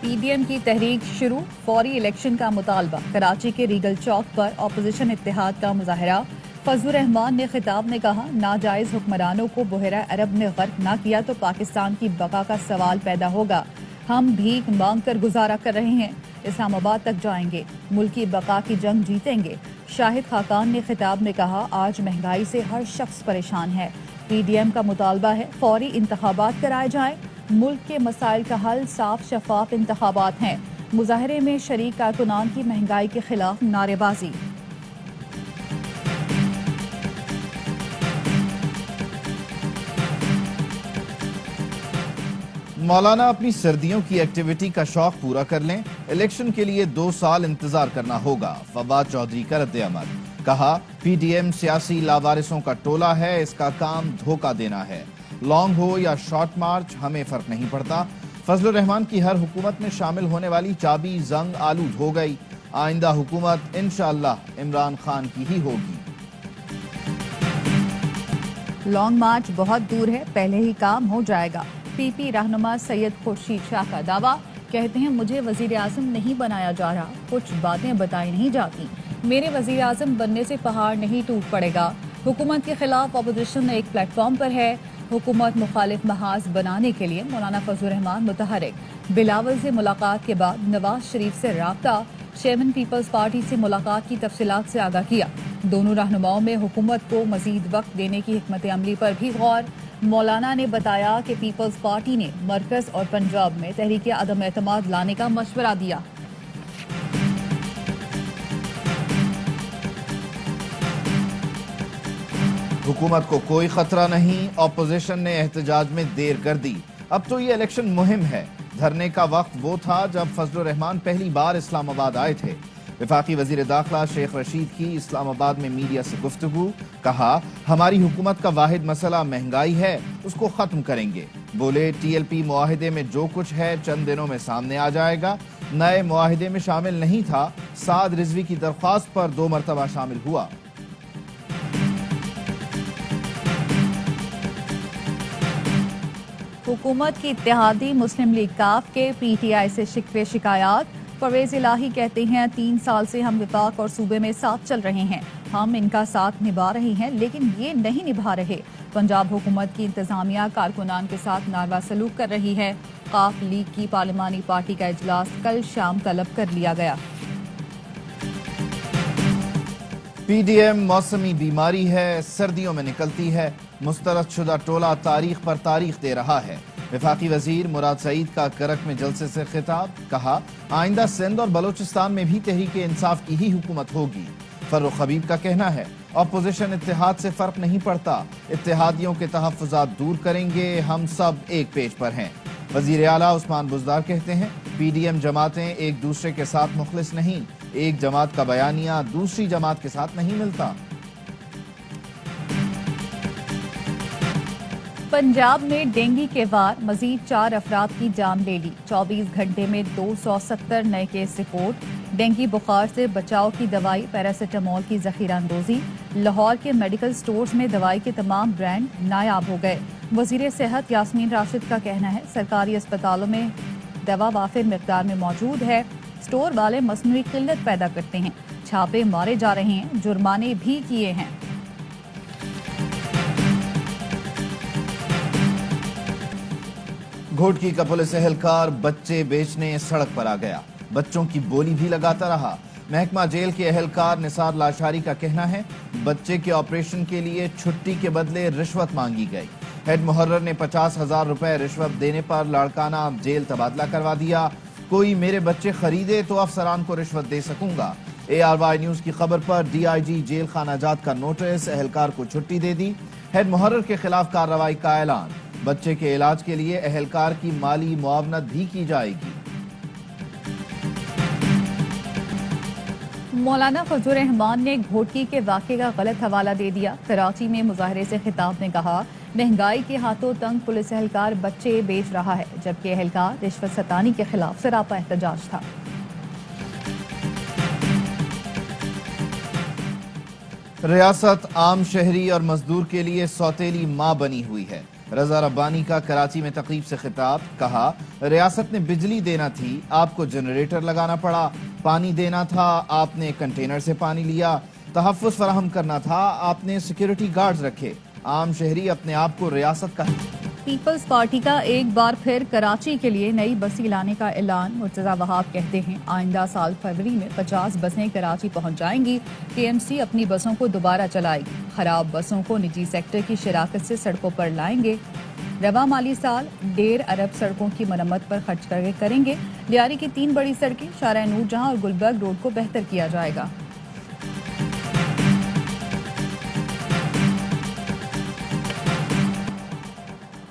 P D M کی تحریک شروع، فوری الیکشن کا مطالبہ۔ کراچی کے ریگل چوک پر اپوزیشن اتحاد کا مظاہرہ۔ فضل الرحمان نے خطاب میں کہا، ناجائز حکمرانوں کو بحیرہ عرب نے غرق نہ کیا تو پاکستان کی بقا کا سوال پیدا ہوگا۔ ہم بھیک مانگ کر گزارا کر رہے ہیں، اسلام آباد تک جائیں گے، ملک کی بقا کی جنگ جیتیں گے۔ شاہد خاقان نے خطاب میں کہا، آج مہنگائی سے ہر شخص پریشان ہے، پی ڈی ایم کا مطالبہ ہے فوری انتخابات کرائے جائیں، ملک کے مسائل کا حل صاف شفاف انتخابات ہیں۔ مظاہرے میں شریک کارکنان کی مہنگائی کے خلاف نعرے بازی۔ مولانا اپنی سردیوں کی ایکٹیویٹی کا شوق پورا کر لیں، الیکشن کے لیے 2 سال انتظار کرنا ہوگا۔ فواد چودھری کا رد عمل، کہا پی ڈی ایم سیاسی لاوارثوں کا ٹولہ ہے، اس کا کام دھوکہ دینا ہے، لانگ ہو یا شارٹ مارچ ہمیں فرق نہیں پڑتا۔ فضل الرحمان کی ہر حکومت میں شامل ہونے والی چابی زنگ آلود ہو گئی، آئندہ حکومت انشاءاللہ عمران خان کی ہی ہوگی۔ لانگ مارچ بہت دور ہے، پہلے ہی کام ہو جائے گا۔ پی پی رہنما سید خورشید شاہ کا دعویٰ، کہتے ہیں مجھے وزیر اعظم نہیں بنایا جا رہا، کچھ باتیں بتائی نہیں جاتی، میرے وزیر اعظم بننے سے پہاڑ نہیں ٹوٹ پڑے گا۔ حکومت کے خلاف اپوزیشن ایک پلیٹ فارم پر ہے، حکومت مخالف محاذ بنانے کے لیے مولانا فضل الرحمان متحرک۔ بلاول سے ملاقات کے بعد نواز شریف سے رابطہ، چیئرمین پیپلز پارٹی سے ملاقات کی تفصیلات سے آگاہ کیا۔ دونوں رہنماؤں میں حکومت کو مزید وقت دینے کی حکمت عملی پر بھی غور۔ مولانا نے بتایا کہ پیپلز پارٹی نے مرکز اور پنجاب میں تحریک عدم اعتماد لانے کا مشورہ دیا۔ حکومت کو کوئی خطرہ نہیں، اپوزیشن نے احتجاج میں دیر کر دی، اب تو یہ الیکشن مہم ہے۔ دھرنے کا وقت وہ تھا جب فضل الرحمان پہلی بار اسلام آباد آئے تھے۔ وفاقی وزیر داخلہ شیخ رشید کی اسلام آباد میں میڈیا سے گفتگو، کہا ہماری حکومت کا واحد مسئلہ مہنگائی ہے، اس کو ختم کریں گے۔ بولے ٹی ایل پی معاہدے میں جو کچھ ہے چند دنوں میں سامنے آ جائے گا، نئے معاہدے میں شامل نہیں تھا، سعد رضوی کی درخواست پر 2 مرتبہ شامل ہوا۔ حکومت کی اتحادی مسلم لیگ کاف کے پی ٹی آئی سے شکوے شکایات۔ پرویز الہی کہتے ہیں 3 سال سے ہم وفاق اور صوبے میں ساتھ چل رہے ہیں، ہم ان کا ساتھ نبھا رہے ہیں لیکن یہ نہیں نبھا رہے۔ پنجاب حکومت کی انتظامیہ کارکنان کے ساتھ ناروا سلوک کر رہی ہے۔ کاف لیگ کی پارلیمانی پارٹی کا اجلاس کل شام طلب کر لیا گیا۔ پی ڈی ایم موسمی بیماری ہے، سردیوں میں نکلتی ہے، مسترد شدہ ٹولہ تاریخ پر تاریخ دے رہا ہے۔ وفاقی وزیر مراد سعید کا کرک میں جلسے سے خطاب، کہا آئندہ سندھ اور بلوچستان میں بھی تحریک انصاف کی ہی حکومت ہوگی۔ فروخ حبیب کا کہنا ہے اپوزیشن اتحاد سے فرق نہیں پڑتا، اتحادیوں کے تحفظات دور کریں گے، ہم سب ایک پیج پر ہیں۔ وزیر اعلیٰ عثمان بزدار کہتے ہیں پی ڈی ایم جماعتیں ایک دوسرے کے ساتھ مخلص نہیں، ایک جماعت کا بیانیہ دوسری جماعت کے ساتھ نہیں ملتا۔ پنجاب میں ڈینگی کے وار، مزید 4 افراد کی جان لے لی، 24 گھنٹے میں 270 نئے کیس رپورٹ۔ ڈینگی بخار سے بچاؤ کی دوائی پیراسیٹامول کی ذخیرہ اندوزی، لاہور کے میڈیکل سٹورز میں دوائی کے تمام برانڈ نایاب ہو گئے۔ وزیر صحت یاسمین راشد کا کہنا ہے سرکاری اسپتالوں میں دوا وافر مقدار میں موجود ہے، سٹور والے مصنوعی قلت پیدا کرتے ہیں، چھاپے مارے جا رہے ہیں، جرمانے بھی کیے ہیں۔ گھوٹکی کا پولیس اہلکار بچے بیچنے سڑک پر آ گیا، بچوں کی بولی بھی لگاتا رہا۔ محکمہ جیل کے اہلکار نثار لاشاری کا کہنا ہے بچے کے آپریشن کے لیے چھٹی کے بدلے رشوت مانگی گئی۔ ہیڈ محرر نے 50,000 روپے رشوت دینے پر لاڑکانہ جیل تبادلہ کروا دیا۔ کوئی میرے بچے خریدے تو افسران کو رشوت دے سکوں گا۔ اے آر وائی نیوز کی خبر پر ڈی آئی جی جیل خانہ جات کا نوٹس، اہلکار کو چھٹی دے دی۔ ہیڈ محرر کے خلاف کارروائی کا اعلان، بچے کے علاج کے لیے اہلکار کی مالی معاونت بھی کی جائے گی۔ مولانا فضل الرحمان نے گھوٹکی کے واقعے کا غلط حوالہ دے دیا۔ کراچی میں مظاہرے سے خطاب میں کہا مہنگائی کے ہاتھوں تنگ پولیس اہلکار بچے بیچ رہا ہے، جبکہ اہلکار رشوت ستانی کے خلاف سراپا احتجاج تھا۔ ریاست عام شہری اور مزدور کے لیے سوتیلی ماں بنی ہوئی ہے۔ رضا ربانی کا کراچی میں تقریب سے خطاب، کہا ریاست نے بجلی دینا تھی، آپ کو جنریٹر لگانا پڑا، پانی دینا تھا، آپ نے کنٹینر سے پانی لیا، تحفظ فراہم کرنا تھا، آپ نے سیکیورٹی گارڈز رکھے، عام شہری اپنے آپ کو ریاست کا پیپلز پارٹی کا ایک بار پھر کراچی کے لیے نئی بسیں لانے کا اعلان۔ مرتضی وہاب کہتے ہیں آئندہ سال فروری میں 50 بسیں کراچی پہنچ جائیں گی۔ کے ایم سی اپنی بسوں کو دوبارہ چلائے گی، خراب بسوں کو نجی سیکٹر کی شراکت سے سڑکوں پر لائیں گے۔ رواں مالی سال 1.5 ارب سڑکوں کی مرمت پر خرچ کریں گے۔ لیاری کی 3 بڑی سڑکیں شارع نور جہاں اور گلبرگ روڈ کو بہتر کیا جائے گا۔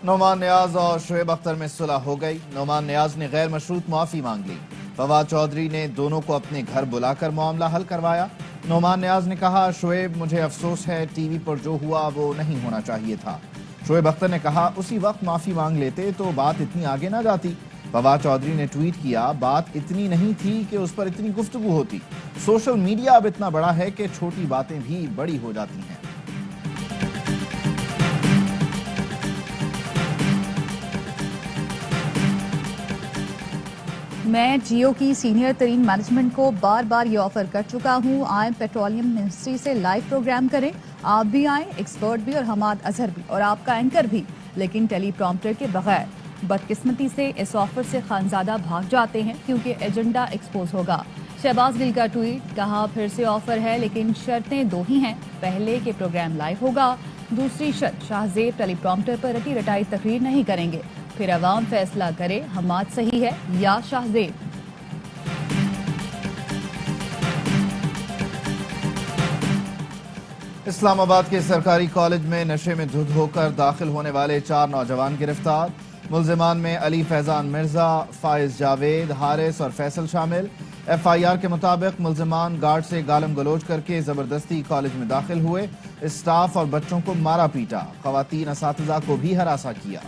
نعمان نیاز اور شعیب اختر میں صلح ہو گئی۔ نعمان نیاز نے غیر مشروط معافی مانگ لی۔ فواد چودھری نے دونوں کو اپنے گھر بلا کر معاملہ حل کروایا۔ نعمان نیاز نے کہا شعیب مجھے افسوس ہے، ٹی وی پر جو ہوا وہ نہیں ہونا چاہیے تھا۔ شعیب اختر نے کہا اسی وقت معافی مانگ لیتے تو بات اتنی آگے نہ جاتی۔ فواد چودھری نے ٹویٹ کیا بات اتنی نہیں تھی کہ اس پر اتنی گفتگو ہوتی۔ سوشل میڈیا اب اتنا بڑا ہے کہ چھوٹی باتیں بھی بڑی ہو جاتی ہیں۔ میں جیو کی سینئر ترین مینجمنٹ کو بار بار یہ آفر کر چکا ہوں، آئیں پیٹرولیم منسٹری سے لائیو پروگرام کریں، آپ بھی آئیں، ایکسپرٹ بھی اور حماد اظہر بھی اور آپ کا اینکر بھی، لیکن ٹیلی پرومپٹر کے بغیر۔ بدقسمتی سے اس آفر سے خانزادہ بھاگ جاتے ہیں کیونکہ ایجنڈا ایکسپوز ہوگا۔ شہباز گل کا ٹویٹ، کہا پھر سے آفر ہے لیکن شرطیں 2 ہی ہیں، پہلے کہ پروگرام لائیو ہوگا، دوسری شرط شاہ زیب ٹیلی پرومپٹر پر رٹی رٹائی تقریر نہیں کریں گے، پھر عوام فیصلہ کرے حماد صحیح ہے یا شاہ زیب۔ اسلام آباد کے سرکاری کالج میں نشے میں دھت ہو کر داخل ہونے والے 4 نوجوان گرفتار۔ ملزمان میں علی فیضان مرزا، فائز جاوید، حارث اور فیصل شامل۔ ایف آئی آر کے مطابق ملزمان گارڈ سے گالم گلوچ کر کے زبردستی کالج میں داخل ہوئے، اسٹاف اور بچوں کو مارا پیٹا، خواتین اساتذہ کو بھی ہراساں کیا۔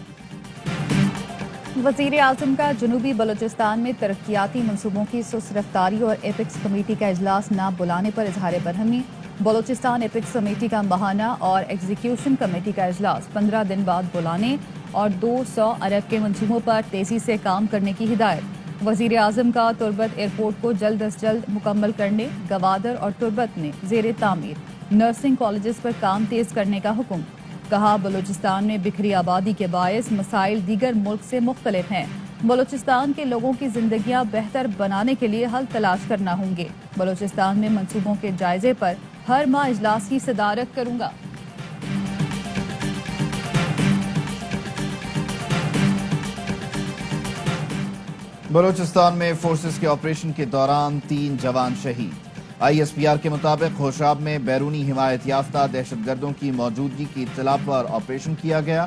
وزیر اعظم کا جنوبی بلوچستان میں ترقیاتی منصوبوں کی سست رفتاری اور ایپکس کمیٹی کا اجلاس نہ بلانے پر اظہار برہمی۔ بلوچستان ایپکس کمیٹی کا ماہانہ اور ایگزیکیوشن کمیٹی کا اجلاس 15 دن بعد بلانے اور 200 ارب کے منصوبوں پر تیزی سے کام کرنے کی ہدایت۔ وزیر اعظم کا تربت ایئرپورٹ کو جلد از جلد مکمل کرنے، گوادر اور تربت میں زیر تعمیر نرسنگ کالجز پر کام تیز کرنے کا حکم۔ کہا بلوچستان میں بکھری آبادی کے باعث مسائل دیگر ملک سے مختلف ہیں، بلوچستان کے لوگوں کی زندگیاں بہتر بنانے کے لیے حل تلاش کرنا ہوں گے۔ بلوچستان میں منصوبوں کے جائزے پر ہر ماہ اجلاس کی صدارت کروں گا۔ بلوچستان میں فورسز کے آپریشن کے دوران 3 جوان شہید۔ آئی ایس پی آر کے مطابق ہوشاب میں بیرونی حمایت یافتہ دہشت گردوں کی موجودگی کی اطلاع پر آپریشن کیا گیا۔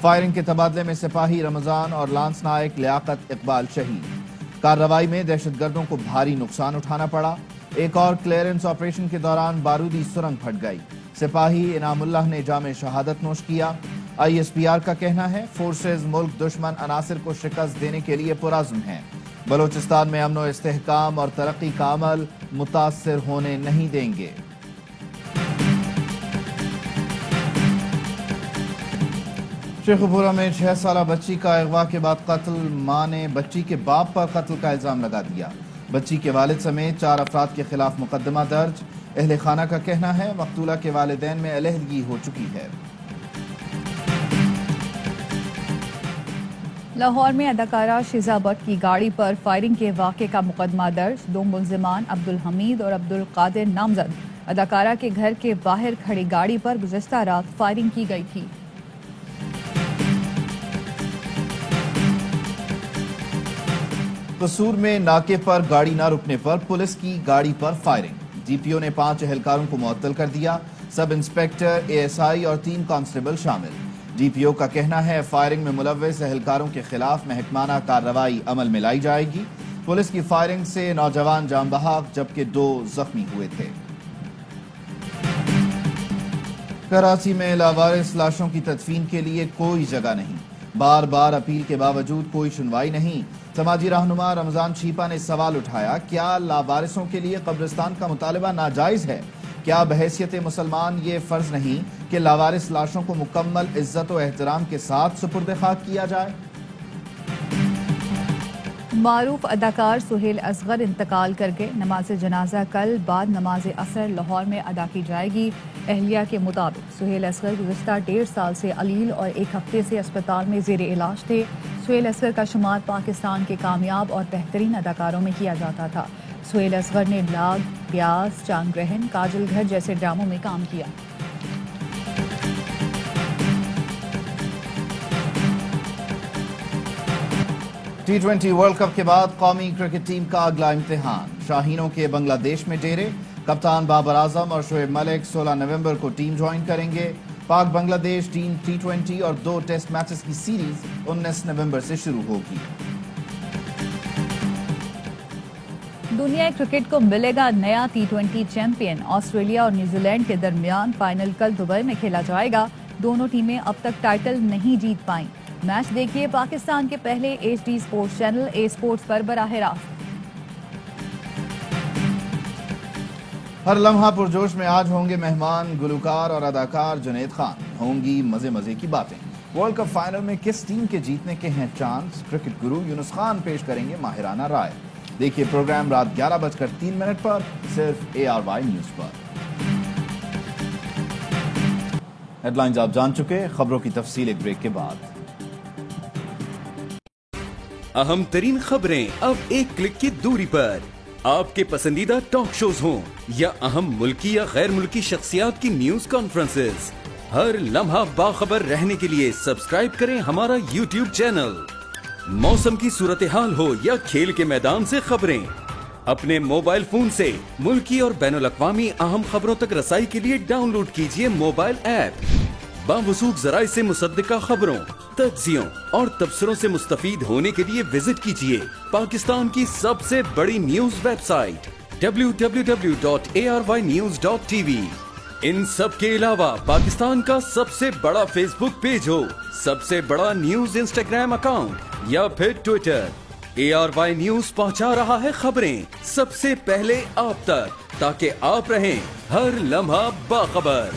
فائرنگ کے تبادلے میں سپاہی رمضان اور لانس نائک لیاقت اقبال شہید۔ کارروائی میں دہشت گردوں کو بھاری نقصان اٹھانا پڑا۔ ایک اور کلیئرنس آپریشن کے دوران بارودی سرنگ پھٹ گئی، سپاہی انعام اللہ نے جام شہادت نوش کیا۔ آئی ایس پی آر کا کہنا ہے فورسز ملک دشمن عناصر کو شکست دینے کے لیے پرعزم ہیں، بلوچستان میں امن و استحکام اور ترقی کا عمل متاثر ہونے نہیں دیں گے۔ شیخوپورہ میں 6 سالہ بچی کا اغوا کے بعد قتل، ماں نے بچی کے باپ پر قتل کا الزام لگا دیا۔ بچی کے والد سمیت 4 افراد کے خلاف مقدمہ درج۔ اہل خانہ کا کہنا ہے مقتولہ کے والدین میں علیحدگی ہو چکی ہے۔ لاہور میں اداکارہ شیزا بٹ کی گاڑی پر فائرنگ کے واقعے کا مقدمہ درج۔ 2 ملزمان عبدالحمید اور عبدالقادر نامزد اداکارہ کے گھر کے باہر کھڑی گاڑی پر گزشتہ رات فائرنگ کی گئی تھی۔ قصور میں ناکے پر گاڑی نہ رکنے پر پولیس کی گاڑی پر فائرنگ، جی پی او نے 5 اہلکاروں کو معطل کر دیا، سب انسپیکٹر، اے ایس آئی اور 3 کانسٹیبل شامل۔ جی پی او کا کہنا ہے فائرنگ میں ملوث اہلکاروں کے خلاف محکمانہ کارروائی عمل میں لائی جائے گی۔ پولیس کی فائرنگ سے نوجوان جاں بحق جبکہ 2 زخمی ہوئے تھے۔ کراچی میں لاوارث لاشوں کی تدفین کے لیے کوئی جگہ نہیں، بار بار اپیل کے باوجود کوئی سنوائی نہیں۔ سماجی رہنما رمضان چھیپا نے سوال اٹھایا کیا لاوارثوں کے لیے قبرستان کا مطالبہ ناجائز ہے؟ کیا بحیثیت مسلمان یہ فرض نہیں کہ لاوارث لاشوں کو مکمل عزت و احترام کے ساتھ سپرد خاک کیا جائے؟ معروف اداکار سہیل اصغر انتقال کر گئے. نماز جنازہ کل بعد نماز عصر لاہور میں ادا کی جائے گی. اہلیہ کے مطابق سہیل اصغر گزشتہ 1.5 سال سے علیل اور 1 ہفتے سے اسپتال میں زیر علاج تھے. سہیل اصغر کا شمار پاکستان کے کامیاب اور بہترین اداکاروں میں کیا جاتا تھا. سہیل اصغر نے لاگ، پیاز، چاند گرہن، کاجل گھر جیسے ڈراموں میں کام کیا. T20 ورلڈ کپ کے بعد قومی کرکٹ ٹیم کا اگلا امتحان. شاہینوں کے بنگلہ دیش میں ڈیرے. کپتان بابر اعظم اور شعیب ملک 16 نومبر کو ٹیم جوائن کریں گے. پاک بنگلہ دیش ٹیم T20 اور 2 ٹیسٹ میچز کی سیریز 19 نومبر سے شروع ہوگی. دنیا کرکٹ کو ملے گا نیا T20 چیمپئن. آسٹریلیا اور نیوزی لینڈ کے درمیان فائنل کل دبئی میں کھیلا جائے گا. دونوں ٹیمیں اب تک ٹائٹل نہیں جیت پائیں. میچ دیکھیے پاکستان کے پہلے HD sports channel A Sports پر براہ راست. ہر لمحہ پرجوش میں آج ہوں گے مہمان گلوکار اور اداکار جنید خان. ہوں گی مزے مزے کی باتیں. ورلڈ کپ فائنل میں کس ٹیم کے جیتنے کے ہیں چانس؟ کرکٹ گرو یونس خان پیش کریں گے ماہرانہ رائے. دیکھیے پروگرام رات 11:03 پر صرف ARY نیوز پر. ہیڈ لائنز آپ جان چکے. خبروں کی تفصیل ایک بریک کے بعد. اہم ترین خبریں اب ایک کلک کی دوری پر. آپ کے پسندیدہ ٹاک شوز ہوں یا اہم ملکی یا غیر ملکی شخصیات کی نیوز کانفرنسز، ہر لمحہ باخبر رہنے کے لیے سبسکرائب کریں ہمارا YouTube چینل. موسم کی صورتحال ہو یا کھیل کے میدان سے خبریں، اپنے موبائل فون سے ملکی اور بین الاقوامی اہم خبروں تک رسائی کے لیے ڈاؤن لوڈ کیجیے موبائل ایپ. باوثوق ذرائع سے مصدقہ خبروں، تجزیوں اور تبصروں سے مستفید ہونے کے لیے وزٹ کیجیے پاکستان کی سب سے بڑی نیوز ویب سائٹ www.arynews.tv. ان سب کے علاوہ پاکستان کا سب سے بڑا فیس بک پیج ہو، سب سے بڑا نیوز انسٹاگرام اکاؤنٹ یا پھر ٹویٹر، ARY نیوز پہنچا رہا ہے خبریں سب سے پہلے آپ تک، تاکہ آپ رہیں ہر لمحہ باخبر.